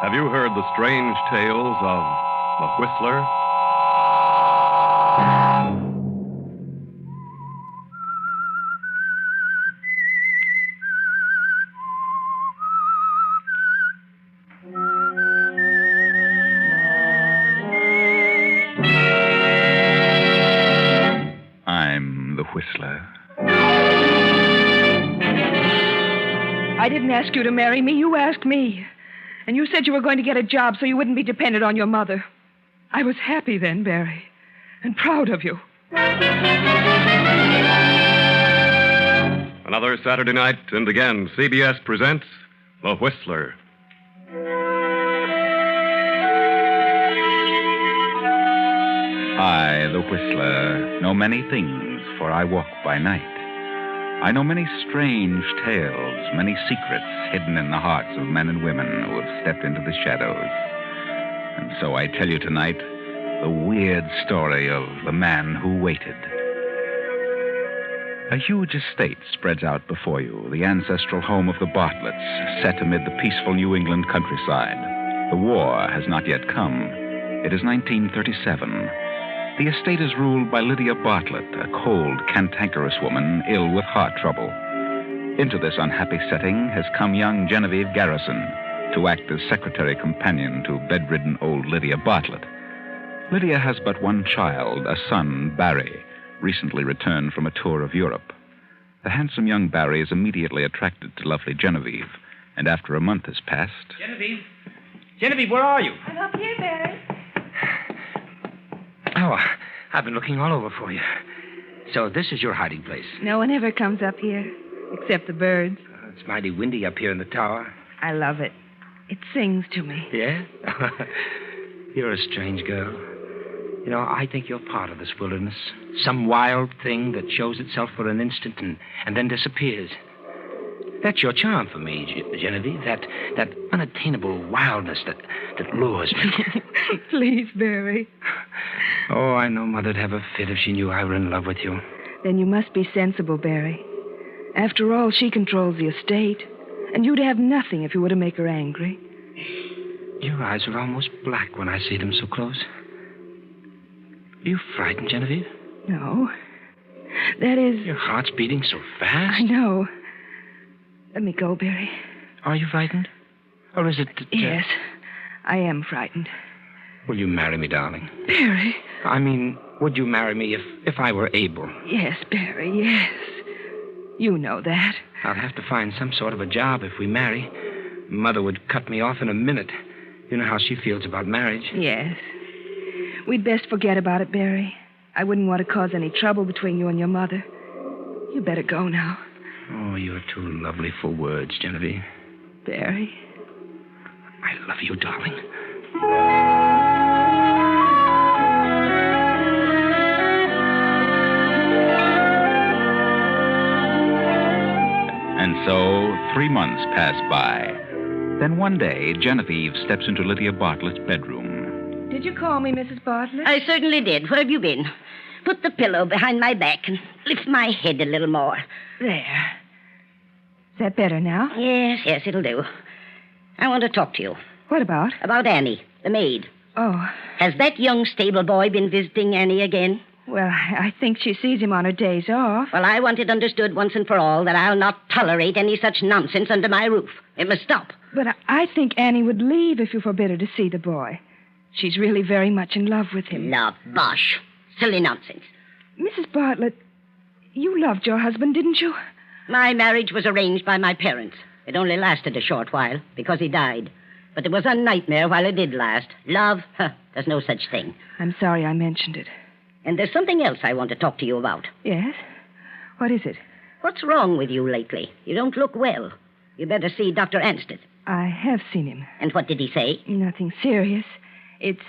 Have you heard the strange tales of the Whistler? I'm the Whistler. I didn't ask you to marry me. You asked me. And you said you were going to get a job so you wouldn't be dependent on your mother. I was happy then, Barry, and proud of you. Another Saturday night, and again, CBS presents The Whistler. I, the Whistler, know many things, for I walk by night. I know many strange tales, many secrets hidden in the hearts of men and women who have stepped into the shadows. And so I tell you tonight the weird story of the man who waited. A huge estate spreads out before you, the ancestral home of the Bartletts, set amid the peaceful New England countryside. The war has not yet come. It is 1937. The estate is ruled by Lydia Bartlett, a cold, cantankerous woman ill with heart trouble. Into this unhappy setting has come young Genevieve Garrison to act as secretary companion to bedridden old Lydia Bartlett. Lydia has but one child, a son, Barry, recently returned from a tour of Europe. The handsome young Barry is immediately attracted to lovely Genevieve, and after a month has passed... Genevieve, where are you? I'm up here, Barry. Oh, I've been looking all over for you. So this is your hiding place. No one ever comes up here, except the birds. It's mighty windy up here in the tower. I love it. It sings to me. Yeah? You're a strange girl. You know, I think you're part of this wilderness. Some wild thing that shows itself for an instant and then disappears. That's your charm for me, Genevieve. That unattainable wildness that lures me. Please, Barry. Oh, I know Mother'd have a fit if she knew I were in love with you. Then you must be sensible, Barry. After all, she controls the estate. And you'd have nothing if you were to make her angry. Your eyes are almost black when I see them so close. Are you frightened, Genevieve? No. That is... Your heart's beating so fast. I know. Let me go, Barry. Are you frightened? Or is it that... Yes, I am frightened. Will you marry me, darling? Barry. I mean, would you marry me if I were able? Yes, Barry, yes. You know that. I'll have to find some sort of a job if we marry. Mother would cut me off in a minute. You know how she feels about marriage. Yes. We'd best forget about it, Barry. I wouldn't want to cause any trouble between you and your mother. You better go now. Oh, you're too lovely for words, Genevieve. Barry. I love you, darling. And so 3 months pass by. Then one day, Genevieve steps into Lydia Bartlett's bedroom. Did you call me, Mrs. Bartlett? I certainly did. Where have you been? Put the pillow behind my back and lift my head a little more. There. Is that better now? Yes, it'll do. I want to talk to you. What about? About Annie, the maid. Oh. Has that young stable boy been visiting Annie again? Well, I think she sees him on her days off. Well, I want it understood once and for all that I'll not tolerate any such nonsense under my roof. It must stop. But I think Annie would leave if you forbid her to see the boy. She's really very much in love with him. Love, bosh. Silly nonsense. Mrs. Bartlett, you loved your husband, didn't you? My marriage was arranged by my parents. It only lasted a short while because he died. But it was a nightmare while it did last. Love, there's no such thing. I'm sorry I mentioned it. And there's something else I want to talk to you about. Yes? What is it? What's wrong with you lately? You don't look well. You better see Dr. Ansted. I have seen him. And what did he say? Nothing serious. It's,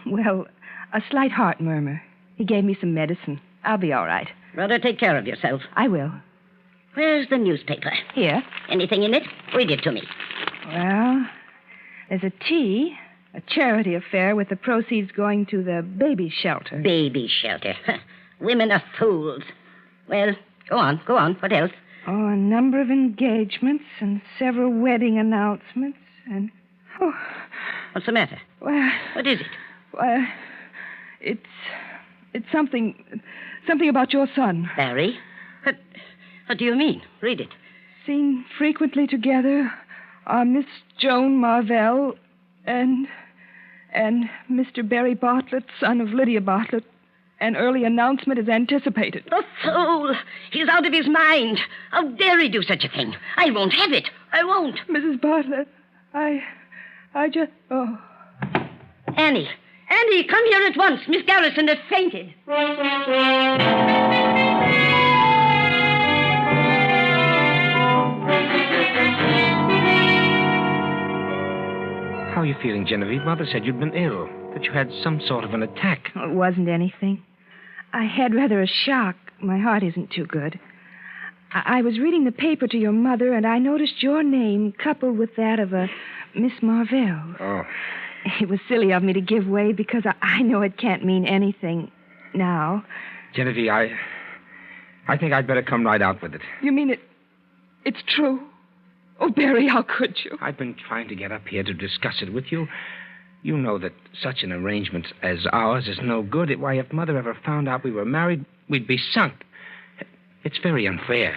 well, a slight heart murmur. He gave me some medicine. I'll be all right. Rather take care of yourself. I will. Where's the newspaper? Here. Anything in it? Read it to me. Well, there's a tea, a charity affair with the proceeds going to the baby shelter. Baby shelter. Women are fools. Well, go on. What else? Oh, a number of engagements and several wedding announcements and... Oh. What's the matter? Well, What is it? well, it's something about your son. Barry? What do you mean? Read it. Seen frequently together are Miss Joan Marvell and Mr. Barry Bartlett, son of Lydia Bartlett. An early announcement is anticipated. The fool! He's out of his mind. How dare he do such a thing? I won't have it. I won't. Mrs. Bartlett, I just... Oh. Annie, come here at once. Miss Garrison has fainted. How are you feeling, Genevieve? Mother said you'd been ill, that you had some sort of an attack. It wasn't anything. I had rather a shock. My heart isn't too good. I was reading the paper to your mother, and I noticed your name coupled with that of a Miss Marvell. Oh. It was silly of me to give way because I know it can't mean anything now. Genevieve, I think I'd better come right out with it. You mean it's true? Oh, Barry, how could you? I've been trying to get up here to discuss it with you. You know that such an arrangement as ours is no good. Why, if Mother ever found out we were married, we'd be sunk. It's very unfair.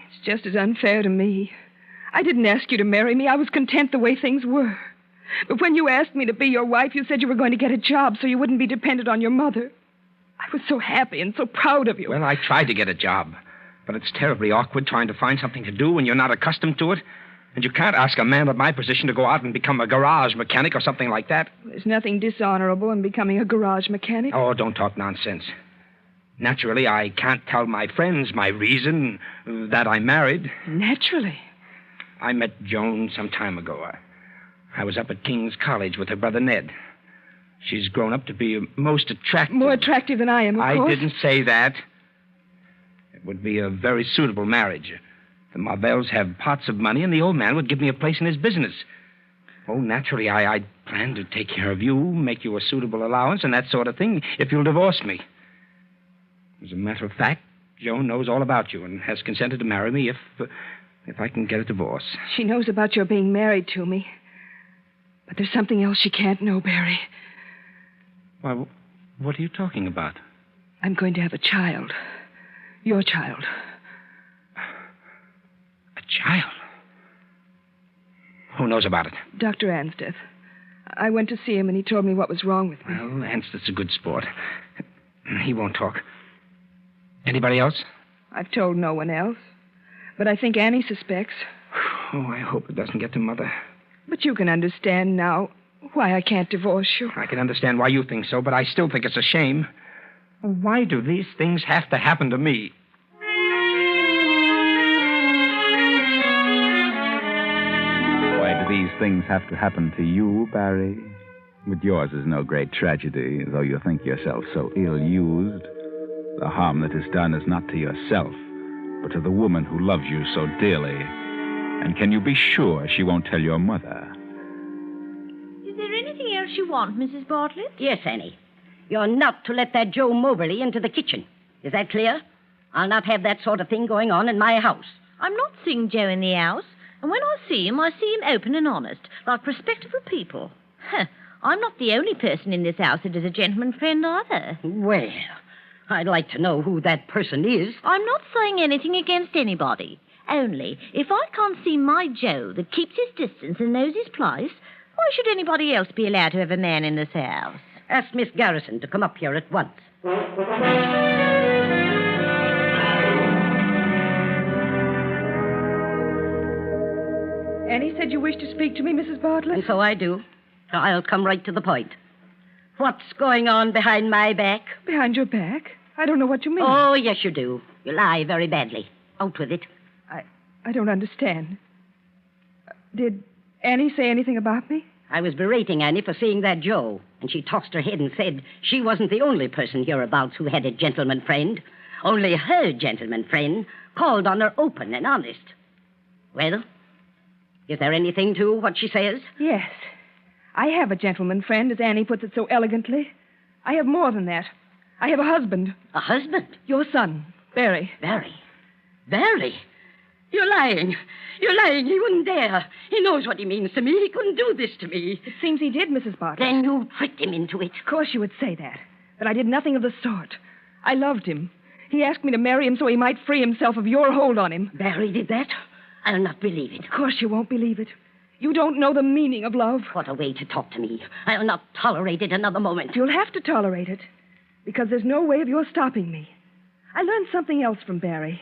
It's just as unfair to me. I didn't ask you to marry me. I was content the way things were. But when you asked me to be your wife, you said you were going to get a job so you wouldn't be dependent on your mother. I was so happy and so proud of you. Well, I tried to get a job, but it's terribly awkward trying to find something to do when you're not accustomed to it. And you can't ask a man of my position to go out and become a garage mechanic or something like that. There's nothing dishonorable in becoming a garage mechanic. Oh, don't talk nonsense. Naturally, I can't tell my friends my reason that I'm married. Naturally. I met Joan some time ago. I was up at King's College with her brother Ned. She's grown up to be most attractive. More attractive than I am, of course. I didn't say that. It would be a very suitable marriage. The Marvells have pots of money, and the old man would give me a place in his business. Oh, naturally, I'd plan to take care of you, make you a suitable allowance, and that sort of thing, if you'll divorce me. As a matter of fact, Joan knows all about you and has consented to marry me if I can get a divorce. She knows about your being married to me. But there's something else she can't know, Barry. Why, what are you talking about? I'm going to have a child. Your child. Child? Who knows about it? Dr. Ansteth. I went to see him, and he told me what was wrong with me. Well, Ansteth's a good sport. He won't talk. Anybody else? I've told no one else. But I think Annie suspects. Oh, I hope it doesn't get to Mother. But you can understand now why I can't divorce you. I can understand why you think so, but I still think it's a shame. Why do these things have to happen to me? These things have to happen to you, Barry. But yours is no great tragedy, though you think yourself so ill-used. The harm that is done is not to yourself, but to the woman who loves you so dearly. And can you be sure she won't tell your mother? Is there anything else you want, Mrs. Bartlett? Yes, Annie. You're not to let that Joe Moberly into the kitchen. Is that clear? I'll not have that sort of thing going on in my house. I'm not seeing Joe in the house. And when I see him open and honest, like respectable people. I'm not the only person in this house that is a gentleman friend either. Well, I'd like to know who that person is. I'm not saying anything against anybody. Only, if I can't see my Joe that keeps his distance and knows his place, why should anybody else be allowed to have a man in this house? Ask Miss Garrison to come up here at once. Annie said you wished to speak to me, Mrs. Bartlett. And so I do. I'll come right to the point. What's going on behind my back? Behind your back? I don't know what you mean. Oh, yes, you do. You lie very badly. Out with it. I don't understand. Did Annie say anything about me? I was berating Annie for seeing that Joe, and she tossed her head and said she wasn't the only person hereabouts who had a gentleman friend. Only her gentleman friend called on her open and honest. Well, is there anything to what she says? Yes. I have a gentleman friend, as Annie puts it so elegantly. I have more than that. I have a husband. A husband? Your son, Barry. Barry? Barry? You're lying. You're lying. He wouldn't dare. He knows what he means to me. He couldn't do this to me. It seems he did, Mrs. Bartlett. Then you tricked him into it. Of course you would say that. But I did nothing of the sort. I loved him. He asked me to marry him so he might free himself of your hold on him. Barry did that? I'll not believe it. Of course you won't believe it. You don't know the meaning of love. What a way to talk to me. I'll not tolerate it another moment. You'll have to tolerate it, because there's no way of your stopping me. I learned something else from Barry.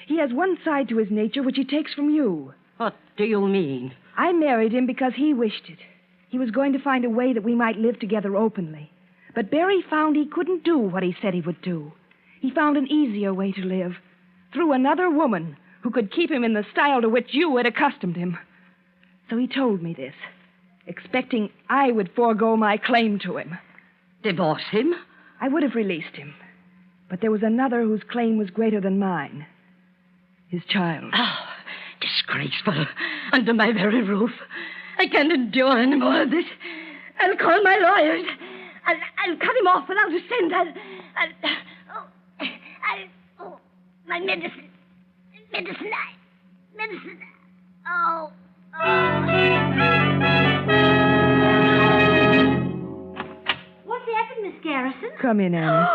He has one side to his nature which he takes from you. What do you mean? I married him because he wished it. He was going to find a way that we might live together openly. But Barry found he couldn't do what he said he would do. He found an easier way to live, through another woman who could keep him in the style to which you had accustomed him. So he told me this, expecting I would forego my claim to him. Divorce him? I would have released him. But there was another whose claim was greater than mine. His child. Oh, disgraceful. Under my very roof. I can't endure any more of this. I'll call my lawyers. I'll cut him off without a cent. My medicine. Medicine. Oh. What's happened, Miss Garrison? Come in, Annie.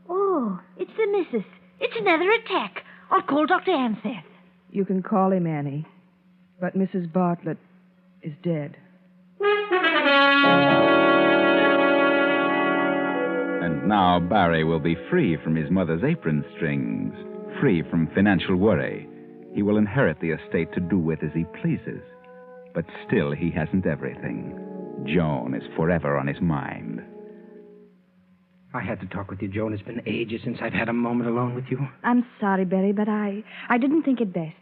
Oh, it's the missus. It's another attack. I'll call Dr. Anseth. You can call him Annie. But Mrs. Bartlett is dead. And now Barry will be free from his mother's apron strings, free from financial worry. He will inherit the estate to do with as he pleases. But still, he hasn't everything. Joan is forever on his mind. I had to talk with you, Joan. It's been ages since I've had a moment alone with you. I'm sorry, Barry, but I didn't think it best.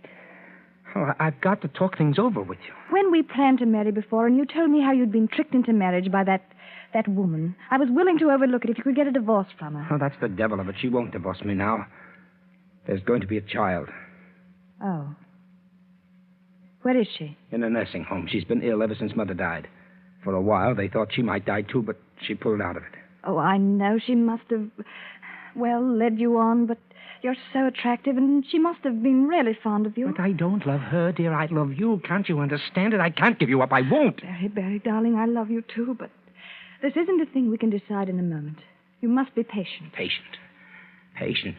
Oh, I've got to talk things over with you. When we planned to marry before, and you told me how you'd been tricked into marriage by that woman, I was willing to overlook it if you could get a divorce from her. Oh, that's the devil of it. She won't divorce me now. There's going to be a child. Oh. Where is she? In a nursing home. She's been ill ever since Mother died. For a while, they thought she might die, too, but she pulled out of it. Oh, I know she must have, led you on, but you're so attractive, and she must have been really fond of you. But I don't love her, dear. I love you. Can't you understand it? I can't give you up. I won't. Barry, darling, I love you, too, but this isn't a thing we can decide in a moment. You must be patient. Patient.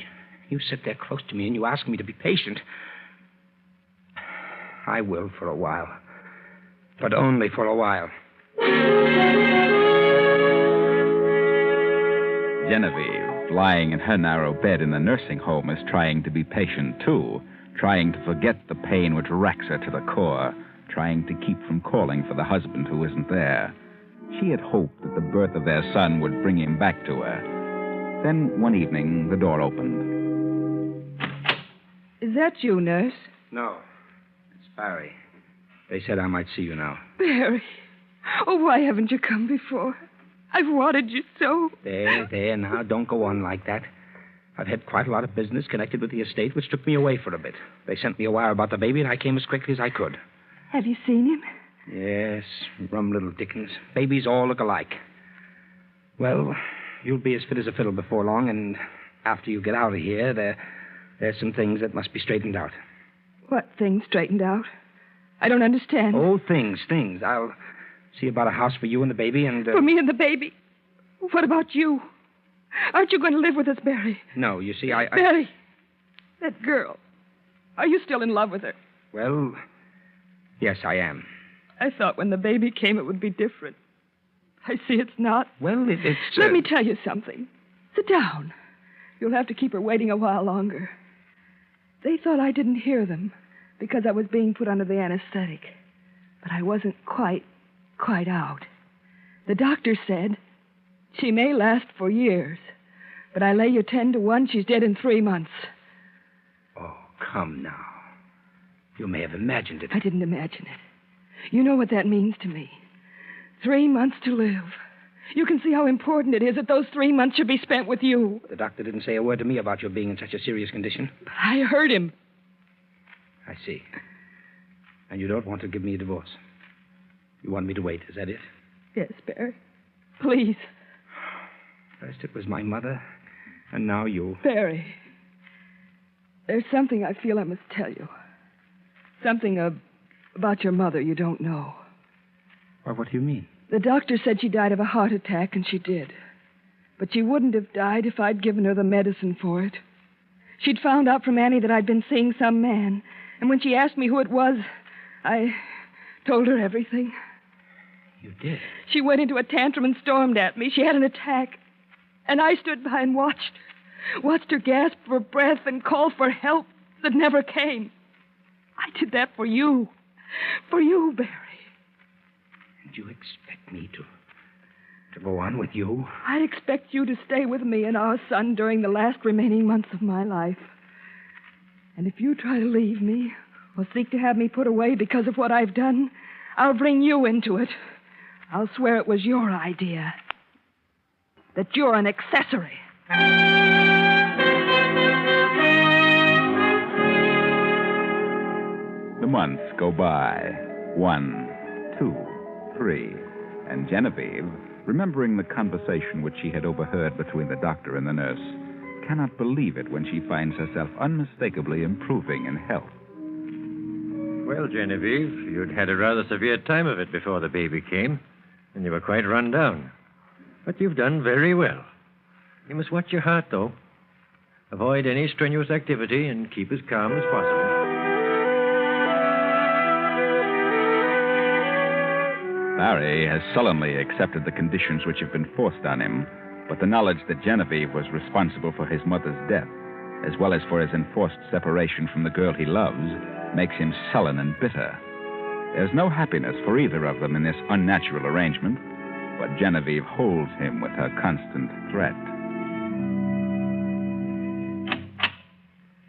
You sit there close to me and you ask me to be patient. I will for a while. But only for a while. Genevieve, lying in her narrow bed in the nursing home, is trying to be patient, too, trying to forget the pain which racks her to the core, trying to keep from calling for the husband who isn't there. She had hoped that the birth of their son would bring him back to her. Then, one evening, the door opened. Is that you, nurse? No. It's Barry. They said I might see you now. Barry. Oh, why haven't you come before? I've wanted you so. There, now. Don't go on like that. I've had quite a lot of business connected with the estate, which took me away for a bit. They sent me a wire about the baby, and I came as quickly as I could. Have you seen him? Yes, rum little Dickens. Babies all look alike. Well, you'll be as fit as a fiddle before long, and after you get out of here, there's some things that must be straightened out. What things straightened out? I don't understand. Oh, things. I'll see about a house for you and the baby, and... For me and the baby? What about you? Aren't you going to live with us, Barry? No, you see, I... Barry, that girl. Are you still in love with her? Well, yes, I am. I thought when the baby came it would be different. I see it's not. Well, it's... Let me tell you something. Sit down. You'll have to keep her waiting a while longer. They thought I didn't hear them because I was being put under the anesthetic. But I wasn't quite out. The doctor said she may last for years, but I lay you 10 to 1 she's dead in 3 months. Oh, come now. You may have imagined it. I didn't imagine it. You know what that means to me. 3 months to live. You can see how important it is that those 3 months should be spent with you. The doctor didn't say a word to me about your being in such a serious condition. But I heard him. I see. And you don't want to give me a divorce. You want me to wait, is that it? Yes, Barry. Please. First it was my mother, and now you. Barry. There's something I feel I must tell you. something about your mother you don't know. Well, what do you mean? The doctor said she died of a heart attack, and she did. But she wouldn't have died if I'd given her the medicine for it. She'd found out from Annie that I'd been seeing some man. And when she asked me who it was, I told her everything. You did? She went into a tantrum and stormed at me. She had an attack. And I stood by and watched her. Watched her gasp for breath and call for help that never came. I did that for you. For you, Barry. And you expect me to go on with you? I'd expect you to stay with me and our son during the last remaining months of my life. And if you try to leave me or seek to have me put away because of what I've done, I'll bring you into it. I'll swear it was your idea. That you're an accessory. The months go by. 1, 2, 3. And Genevieve, remembering the conversation which she had overheard between the doctor and the nurse, cannot believe it when she finds herself unmistakably improving in health. Well, Genevieve, you'd had a rather severe time of it before the baby came, and you were quite run down. But you've done very well. You must watch your heart, though. Avoid any strenuous activity and keep as calm as possible. Barry has sullenly accepted the conditions which have been forced on him, but the knowledge that Genevieve was responsible for his mother's death, as well as for his enforced separation from the girl he loves, makes him sullen and bitter. There's no happiness for either of them in this unnatural arrangement, but Genevieve holds him with her constant threat.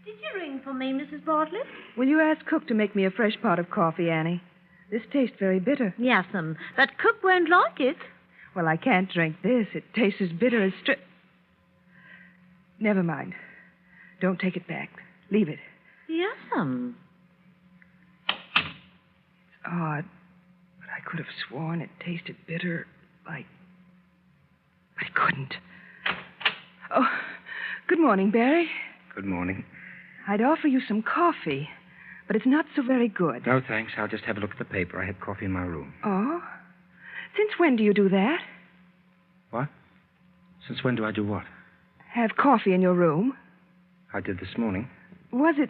Did you ring for me, Mrs. Bartlett? Will you ask Cook to make me a fresh pot of coffee, Annie? This tastes very bitter. Yes'm. But Cook won't like it. Well, I can't drink this. It tastes as bitter as Never mind. Don't take it back. Leave it. Yes'm. It's odd, but I could have sworn it tasted bitter like... I couldn't. Oh, good morning, Barry. Good morning. I'd offer you some coffee, but it's not so very good. No, thanks. I'll just have a look at the paper. I had coffee in my room. Oh? Since when do you do that? What? Since when do I do what? Have coffee in your room? I did this morning. Was it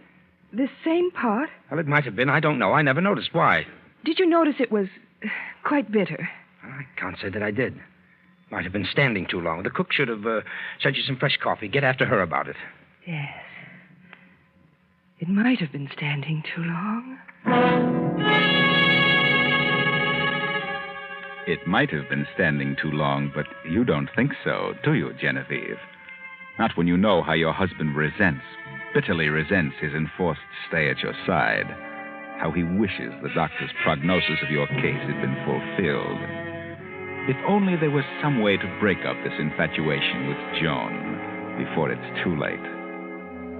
this same pot? Well, it might have been. I don't know. I never noticed. Why? Did you notice it was quite bitter? I can't say that I did. Might have been standing too long. The cook should have sent you some fresh coffee. Get after her about it. Yes. It might have been standing too long. It might have been standing too long, but you don't think so, do you, Genevieve? Not when you know how your husband bitterly resents his enforced stay at your side, how he wishes the doctor's prognosis of your case had been fulfilled. If only there was some way to break up this infatuation with Joan before it's too late.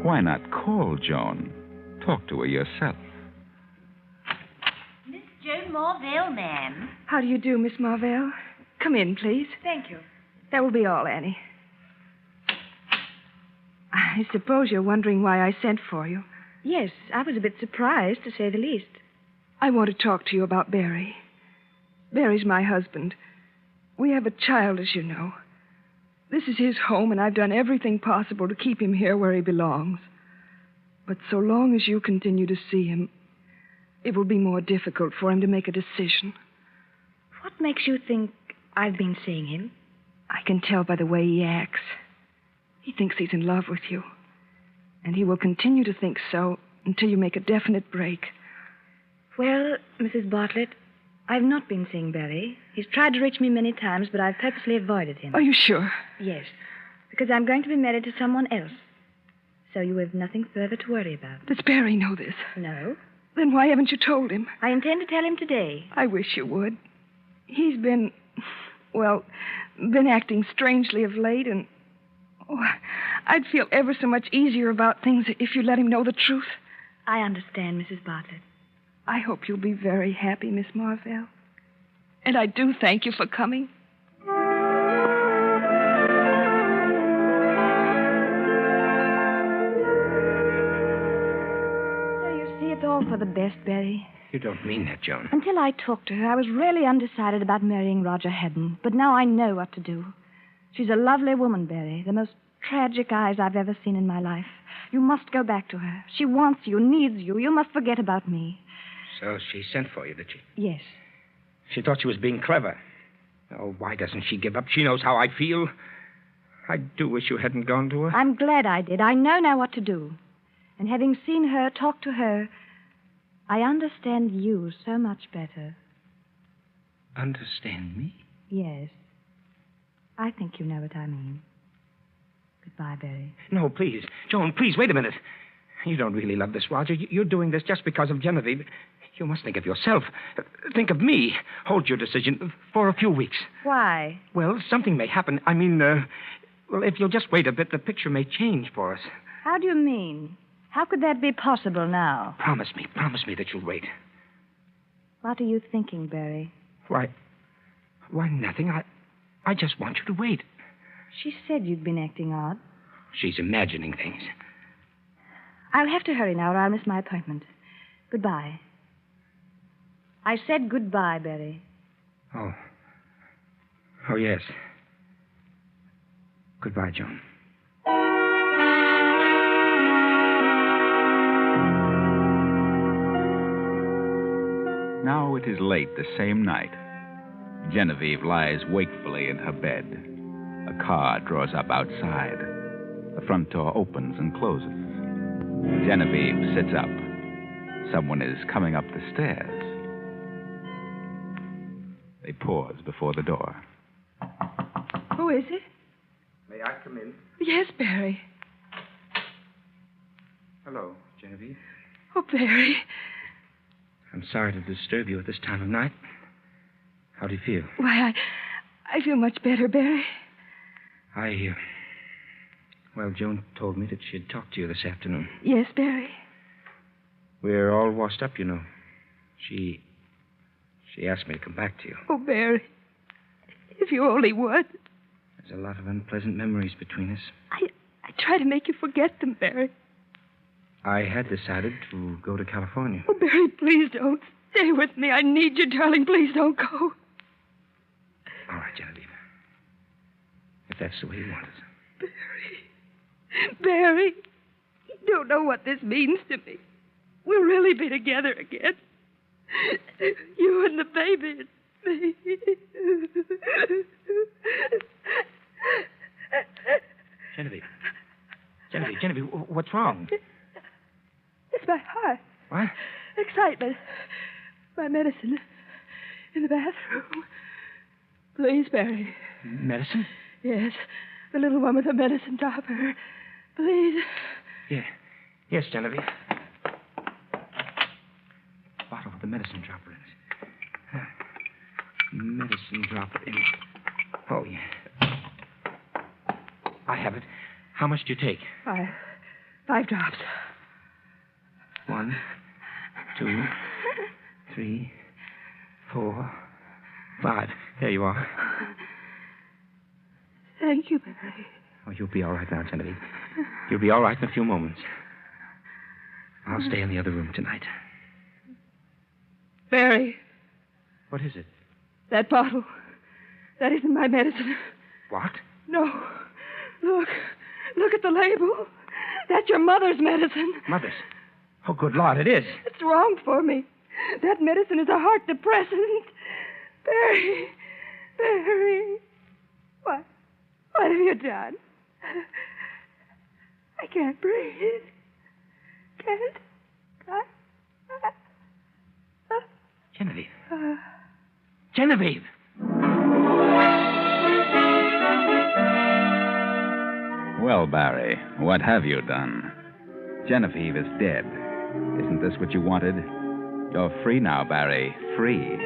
Why not call Joan? Talk to her yourself. Miss Joan Marvell, ma'am. How do you do, Miss Marvell? Come in, please. Thank you. That will be all, Annie. I suppose you're wondering why I sent for you. Yes, I was a bit surprised, to say the least. I want to talk to you about Barry. Barry's my husband. We have a child, as you know. This is his home, and I've done everything possible to keep him here where he belongs. But so long as you continue to see him, it will be more difficult for him to make a decision. What makes you think I've been seeing him? I can tell by the way he acts. He thinks he's in love with you. And he will continue to think so until you make a definite break. Well, Mrs. Bartlett, I've not been seeing Barry. He's tried to reach me many times, but I've purposely avoided him. Are you sure? Yes, because I'm going to be married to someone else. So you have nothing further to worry about. Does Barry know this? No. Then why haven't you told him? I intend to tell him today. I wish you would. He's been acting strangely of late, and I'd feel ever so much easier about things if you let him know the truth. I understand, Mrs. Bartlett. I hope you'll be very happy, Miss Marvell. And I do thank you for coming. So you see, it's all all for the best, Barry. You don't mean that, Joan. Until I talked to her, I was really undecided about marrying Roger Hedden. But now I know what to do. She's a lovely woman, Barry. The most tragic eyes I've ever seen in my life. You must go back to her. She wants you, needs you. You must forget about me. So she sent for you, did she? Yes. She thought she was being clever. Oh, why doesn't she give up? She knows how I feel. I do wish you hadn't gone to her. I'm glad I did. I know now what to do. And having seen her, talked to her, I understand you so much better. Understand me? Yes. I think you know what I mean. Goodbye, Barry. No, please. Joan, please, wait a minute. You don't really love this, Roger. You're doing this just because of Genevieve. You must think of yourself. Think of me. Hold your decision for a few weeks. Why? Well, something may happen. I mean, well, if you'll just wait a bit, the picture may change for us. How do you mean? How could that be possible now? Promise me that you'll wait. What are you thinking, Barry? Why, nothing. I just want you to wait. She said you'd been acting odd. She's imagining things. I'll have to hurry now or I'll miss my appointment. Goodbye. I said goodbye, Barry. Oh. Oh, yes. Goodbye, Joan. Now it is late the same night. Genevieve lies wakefully in her bed. A car draws up outside. The front door opens and closes. Genevieve sits up. Someone is coming up the stairs. They pause before the door. Who is it? May I come in? Yes, Barry. Hello, Genevieve. Oh, Barry. I'm sorry to disturb you at this time of night. How do you feel? Why, I feel much better, Barry. Well, Joan told me that she'd talked to you this afternoon. Yes, Barry. We're all washed up, you know. She asked me to come back to you. Oh, Barry. If you only would. There's a lot of unpleasant memories between us. I try to make you forget them, Barry. I had decided to go to California. Oh, Barry, please don't. Stay with me. I need you, darling. Please don't go. All right, Genevieve. If that's the way you want it. Barry, you don't know what this means to me. We'll really be together again. You and the baby and me. Genevieve, what's wrong? It's my heart. What? Excitement. My medicine in the bathroom. Please, Barry. Medicine? Yes. The little one with the medicine dropper. Please. Yeah. Yes, Genevieve. Bottle with the medicine dropper in it. Medicine dropper in it. Oh, yeah. I have it. How much do you take? 5 drops. 1, 2, 3, 4, 5. There you are. Thank you, Barry. Oh, you'll be all right now, Genevieve. You'll be all right in a few moments. I'll stay in the other room tonight. Barry. What is it? That bottle. That isn't my medicine. What? No. Look. Look at the label. That's your mother's medicine. Mother's? Oh, good Lord, it is. It's wrong for me. That medicine is a heart depressant. Barry. Barry. What have you done? I can't breathe. Can't. Genevieve. Genevieve! Well, Barry, what have you done? Genevieve is dead. Isn't this what you wanted? You're free now, Barry. Free.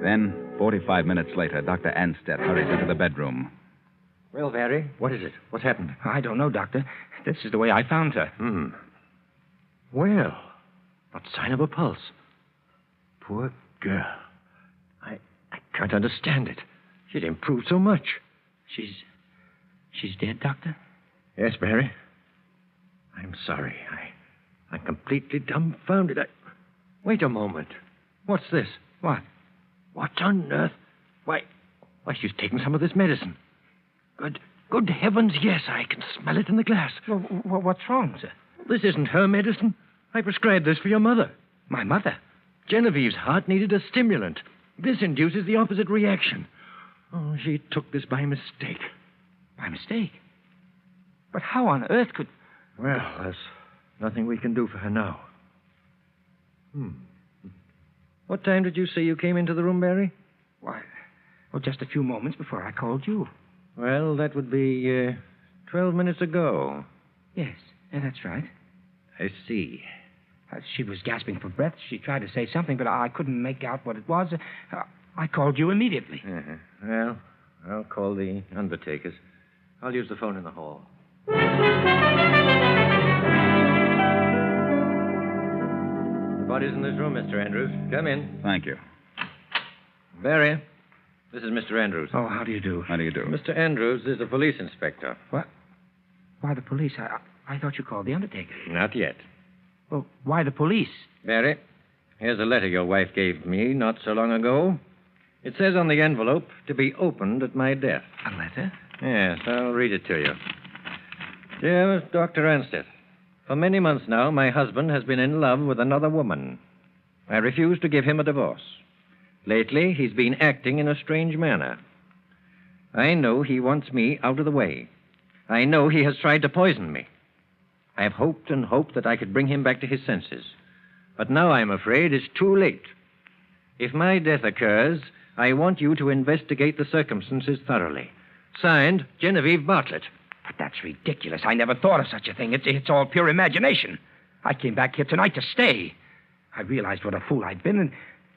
Then, 45 minutes later, Dr. Anstead hurries into the bedroom. Well, Barry, what is it? What's happened? I don't know, Doctor. This is the way I found her. Well, not sign of a pulse. Poor girl. I can't understand it. She'd improved so much. She's dead, Doctor? Yes, Barry. I'm sorry. I'm completely dumbfounded. Wait a moment. What's this? What? What on earth? Why, she's taken some of this medicine. Good heavens, yes, I can smell it in the glass. Well, what's wrong, sir? This isn't her medicine. I prescribed this for your mother. My mother? Genevieve's heart needed a stimulant. This induces the opposite reaction. Oh, she took this by mistake. By mistake? But how on earth could... Well, there's nothing we can do for her now. What time did you say you came into the room, Barry? Why, well, just a few moments before I called you. Well, that would be 12 minutes ago. Yes, that's right. I see. She was gasping for breath. She tried to say something, but I couldn't make out what it was. I called you immediately. Uh-huh. Well, I'll call the undertakers. I'll use the phone in the hall. The body's in this room, Mr. Andrews. Come in. Thank you. Barry, this is Mr. Andrews. Oh, how do you do? How do you do? Mr. Andrews is a police inspector. What? Why the police? I thought you called the undertaker. Not yet. Well, why the police? Barry, here's a letter your wife gave me not so long ago. It says on the envelope, to be opened at my death. A letter? Yes, I'll read it to you. Dear Dr. Ansteth, for many months now, my husband has been in love with another woman. I refuse to give him a divorce. Lately, he's been acting in a strange manner. I know he wants me out of the way. I know he has tried to poison me. I have hoped and hoped that I could bring him back to his senses. But now I'm afraid it's too late. If my death occurs, I want you to investigate the circumstances thoroughly. Signed, Genevieve Bartlett. But that's ridiculous. I never thought of such a thing. It's all pure imagination. I came back here tonight to stay. I realized what a fool I'd been, and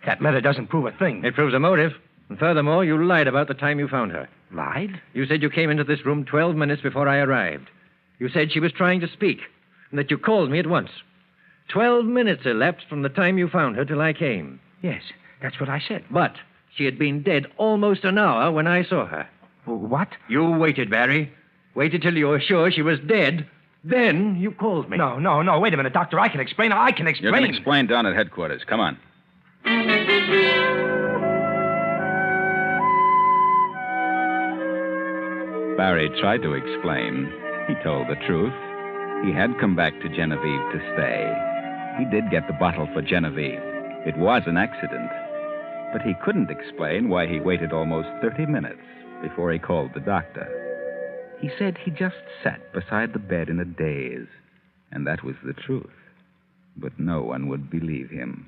that letter doesn't prove a thing. It proves a motive. And furthermore, you lied about the time you found her. Lied? You said you came into this room 12 minutes before I arrived. You said she was trying to speak, and that you called me at once. 12 minutes elapsed from the time you found her till I came. Yes, that's what I said. But she had been dead almost an hour when I saw her. What? You waited, Barry. Waited till you were sure she was dead. Then you called me. No. Wait a minute, Doctor. I can explain. You can explain down at headquarters. Come on. Barry tried to explain. He told the truth. He had come back to Genevieve to stay. He did get the bottle for Genevieve. It was an accident. But he couldn't explain why he waited almost 30 minutes before he called the doctor. He said he just sat beside the bed in a daze, and that was the truth. But no one would believe him.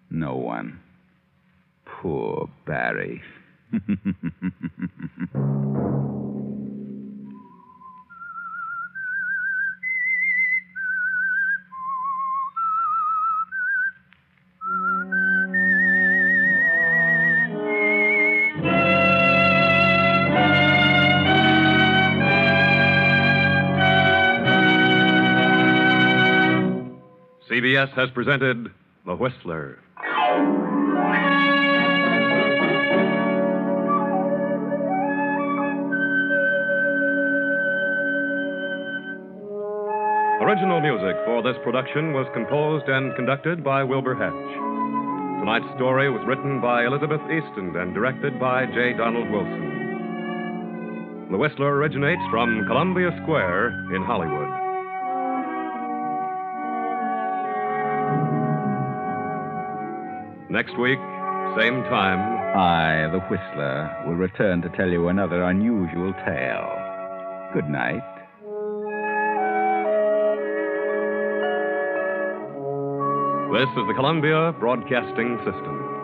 No one. Poor Barry. CBS has presented The Whistler. Original music for this production was composed and conducted by Wilbur Hatch. Tonight's story was written by Elizabeth Easton and directed by J. Donald Wilson. The Whistler originates from Columbia Square in Hollywood. Next week, same time. I, the Whistler, will return to tell you another unusual tale. Good night. This is the Columbia Broadcasting System.